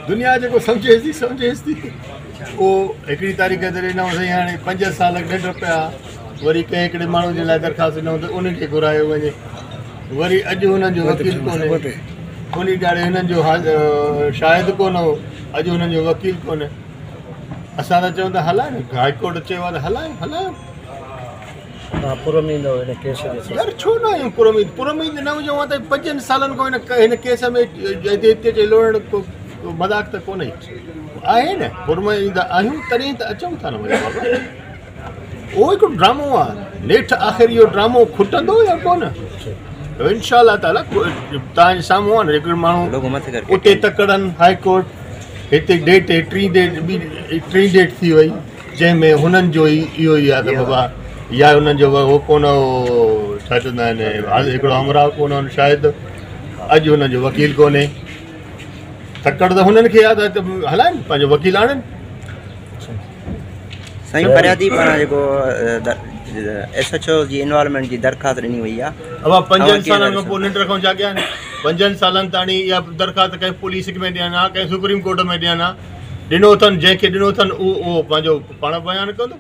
दुनिया जो समझेस थी वो हिकिड़ी तारीख़ ते ॾिनऊं साईं हाणे 5 साल ॾंढ पिया वरी कंहिं हिकिड़े माण्हू जे लाइ दरख़्वास्त ॾिनऊं त उनखे घुरायो वञे वरी अॼु हुननि जो वकील कोन्हे उन ॾाढे हिननि जो शायदि कोन हो अॼु हुननि जो वकील कोन्हे असां त चऊं था हलायो हाई कोर्ट चयो आहे त हलायो यार छो न आहियूं पुरमीद न हुजूं त 5 सालनि खां हिन केस में हिते लोड़ण मज़ाक त कोन्हे आहे न पुरमीद आहियूं तॾहिं त अचूं था न मुंहिंजा बाबा उहो हिकिड़ो ड्रामो आहे नेठि आख़िर इहो ड्रामो खुटंदो या कोन इंशाअल्लाह ताला तव्हांजे साम्हूं आहे न हिकिड़ो माण्हू उते तकड़नि हाई कोर्ट हिते डेट टी डेट थी वई जंहिंमें हुननि जो ई इहो ई आहे त बाबा या हुननि जो उहो कोन हो छा चवंदा आहिनि हिकिड़ो हमराह कोन हो शायदि अॼु हुननि जो वकील कोन्हे तकड़ त हुननि खे यादि आहे त हलाइनि पंहिंजो वकील आणनि साईं फरियादी पारां जेको SHO जी इन्वॉल्वमेंट जी दरख़्वास्त ॾिनी वई आहे अब 5 सालनि खां पोइ निंड खां जाॻिया आहिनि 5 सालनि ताणी इहा दरख़्वास्त कंहिं पुलिस में ॾियनि हा कंहिं सुप्रीम कोर्ट में ॾियनि हा ॾिनो अथनि जंहिंखे ॾिनो अथनि उहो पंहिंजो पाण बयानु कंदो